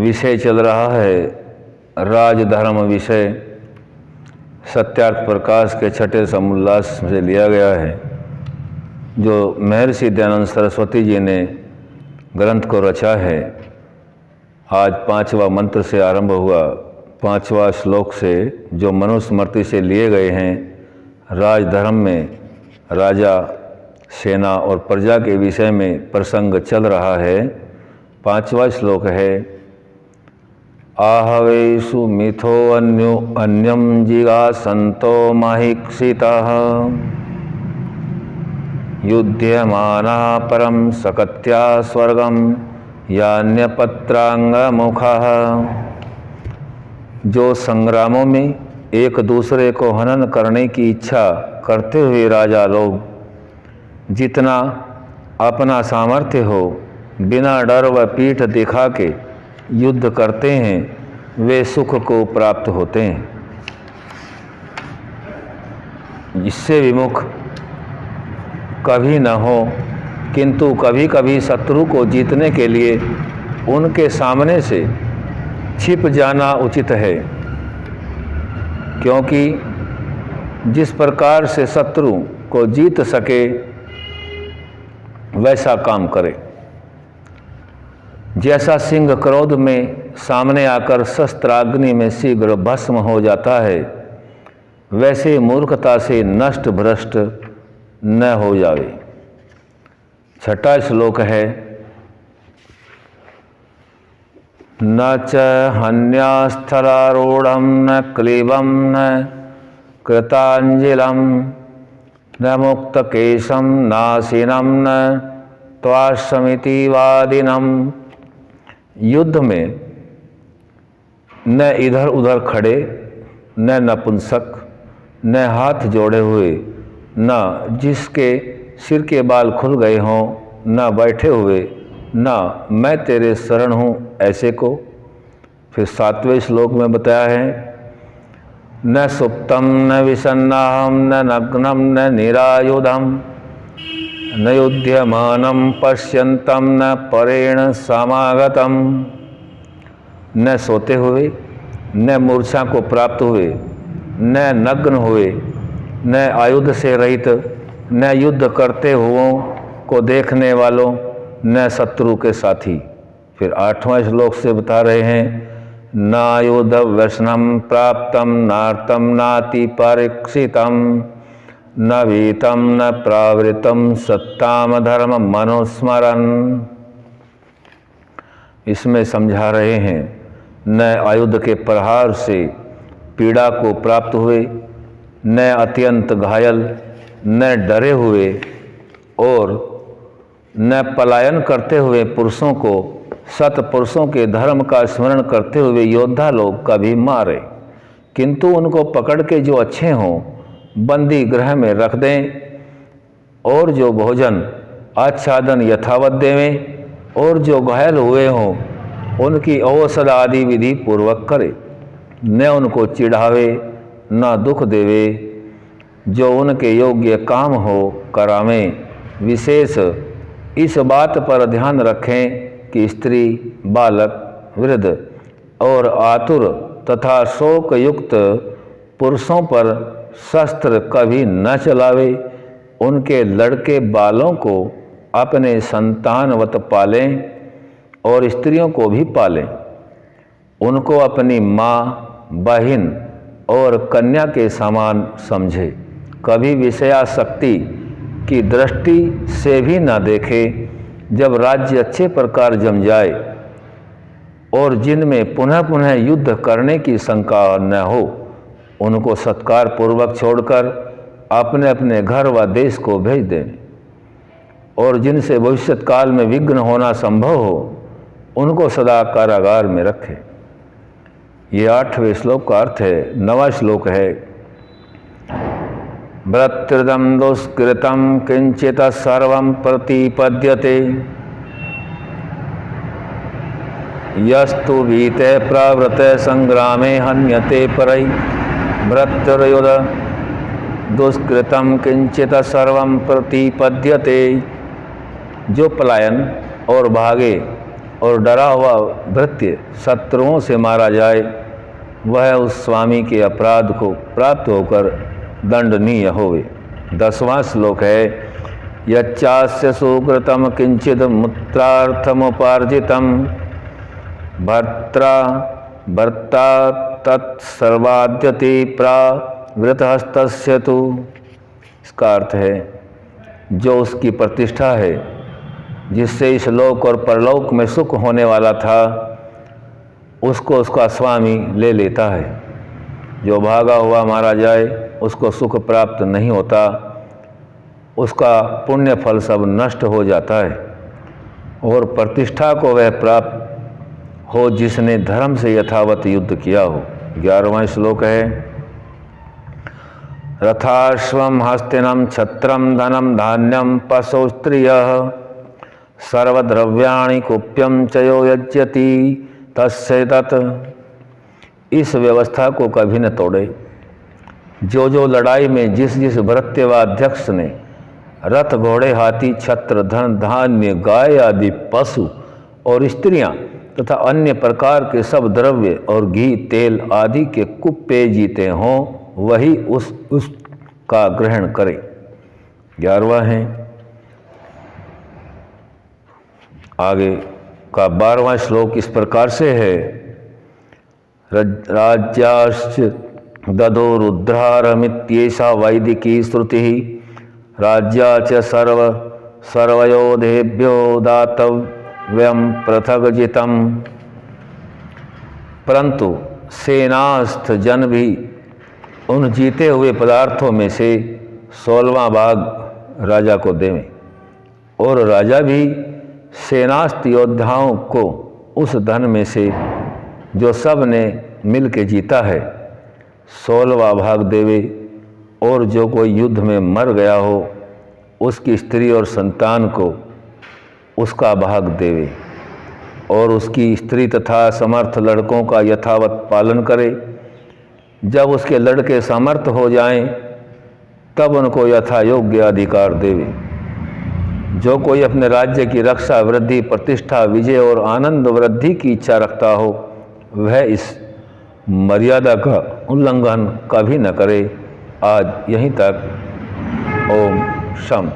विषय चल रहा है राजधर्म विषय, सत्यार्थ प्रकाश के छठे समुल्लास से लिया गया है, जो महर्षि दयानंद सरस्वती जी ने ग्रंथ को रचा है। आज 5वां मंत्र से आरंभ हुआ, 5वां श्लोक से जो मनुस्मृति से लिए गए हैं। राजधर्म में राजा, सेना और प्रजा के विषय में प्रसंग चल रहा है। 5वां श्लोक है, आहवेषु मिथो अन्यम जिगासन्तो माहिक्षितः युध्यमाना परम सकत्या स्वर्गम यान्यपत्रांगमुखः। जो संग्रामों में एक दूसरे को हनन करने की इच्छा करते हुए राजा लोग जितना अपना सामर्थ्य हो बिना डर व पीठ दिखा के युद्ध करते हैं, वे सुख को प्राप्त होते हैं। इससे विमुख कभी न हो, किंतु कभी कभी शत्रु को जीतने के लिए उनके सामने से छिप जाना उचित है, क्योंकि जिस प्रकार से शत्रु को जीत सके वैसा काम करे। जैसा सिंह क्रोध में सामने आकर शस्त्राग्नि में शीघ्र भस्म हो जाता है, वैसे मूर्खता से नष्ट भ्रष्ट न हो जावे। 6वां श्लोक है, न च हन्यास्थलारूढ़ं न क्लीबं न कृतांजलिं न मुक्तकेशं नासिनं न त्वाश्रमिति वादिनं। युद्ध में न इधर उधर खड़े, न नपुंसक, न हाथ जोड़े हुए, न जिसके सिर के बाल खुल गए हों, न बैठे हुए, न मैं तेरे शरण हूँ ऐसे को। फिर 7वें श्लोक में बताया है, न सुप्तम न विषन्नाहम न नग्नम न निरायुधम न युध्यमानं पश्यन्तम न परेण समागतम। न सोते हुए, न मूर्छा को प्राप्त हुए, न नग्न हुए, न आयुध से रहित, न युद्ध करते हुओं को देखने वालों, न शत्रु के साथी। फिर 8वां श्लोक से बता रहे हैं, नायुध व्यसनम प्राप्तम नार्तम नाति परीक्षितम न वीतम न प्रावृतम सत्ताम धर्म मनुस्मरन। इसमें समझा रहे हैं, न आयुध के प्रहार से पीड़ा को प्राप्त हुए, न अत्यंत घायल, न डरे हुए और न पलायन करते हुए पुरुषों को सतपुरुषों के धर्म का स्मरण करते हुए योद्धा लोग कभी मारे, किंतु उनको पकड़ के जो अच्छे हों बंदी गृह में रख दें, और जो भोजन आच्छादन यथावत देवें, और जो घायल हुए हों उनकी औषध आदि विधि पूर्वक करे, न उनको चिढ़ावे न दुख देवे, जो उनके योग्य काम हो करावें। विशेष इस बात पर ध्यान रखें कि स्त्री, बालक, वृद्ध और आतुर तथा शोक युक्त पुरुषों पर शस्त्र कभी न चलावे, उनके लड़के बालों को अपने संतानवत पालें और स्त्रियों को भी पालें, उनको अपनी माँ, बहन और कन्या के समान समझे। कभी विषयासक्ति की दृष्टि से भी न देखे। जब राज्य अच्छे प्रकार जम जाए और जिनमें पुनः पुनः युद्ध करने की शंका न हो, उनको सत्कार पूर्वक छोड़कर अपने अपने घर व देश को भेज दें, और जिनसे भविष्य काल में विघ्न होना संभव हो उनको सदा कारागार में रखें। ये 8वें श्लोक का अर्थ है। 9वां श्लोक है, भ्रतृदं दुष्कृतं किंचित सर्वं प्रतिपद्यते यस्तु वीते प्रवृते संग्रामे हन्यते परै। भ्रतृयुध दुष्कृतं किंचित सर्वं प्रतिपद्यते। जो पलायन और भागे और डरा हुआ भृत्य शत्रुओं से मारा जाए, वह उस स्वामी के अपराध को प्राप्त होकर दंडनीय होवे। 10वां श्लोक है, यच्चास्य सुकृतम किंचिद मूत्रार्थमुपार्जितम भर्ता तत्सर्वाद्यति प्रावृतहस्तस्य तु। इसका अर्थ है, जो उसकी प्रतिष्ठा है, जिससे इस लोक और परलोक में सुख होने वाला था, उसको उसका स्वामी ले लेता है। जो भागा हुआ मारा जाए, उसको सुख प्राप्त नहीं होता, उसका पुण्य फल सब नष्ट हो जाता है, और प्रतिष्ठा को वह प्राप्त हो जिसने धर्म से यथावत युद्ध किया हो। 11वां श्लोक है, रथाश्वम हस्तिनम छत्रम धनम धान्यम पशु स्त्रियः सर्वद्रव्याणि कुप्यम चयो यज्यति तस्य तत्। इस व्यवस्था को कभी न तोड़े। जो लड़ाई में जिस भृत्यवाध्यक्ष ने रथ, घोड़े, हाथी, छत्र, धन, धान्य, गाय आदि पशु और स्त्रियां तथा अन्य प्रकार के सब द्रव्य और घी, तेल आदि के कुप्पे जीते हों, वही उसका ग्रहण करे। 11वां है, आगे का 12वां श्लोक इस प्रकार से है, राज्याश्च ददो रुद्रारमित्येषा वैदिकी श्रुति राज्या च सर्वयोधेभ्यो दातव्यम पृथग्जितम। परंतु सेनास्थ जन भी उन जीते हुए पदार्थों में से 16वां भाग राजा को देवें, और राजा भी सेनास्थ योद्धाओं को उस धन में से जो सब ने मिल के जीता है 16वां भाग देवे, और जो कोई युद्ध में मर गया हो उसकी स्त्री और संतान को उसका भाग देवे, और उसकी स्त्री तथा समर्थ लड़कों का यथावत पालन करे। जब उसके लड़के समर्थ हो जाएं, तब उनको यथा योग्य अधिकार देवे। जो कोई अपने राज्य की रक्षा, वृद्धि, प्रतिष्ठा, विजय और आनंद वृद्धि की इच्छा रखता हो, वह इस मर्यादा का उल्लंघन कभी न करे। आज यहीं तक। ओम शम।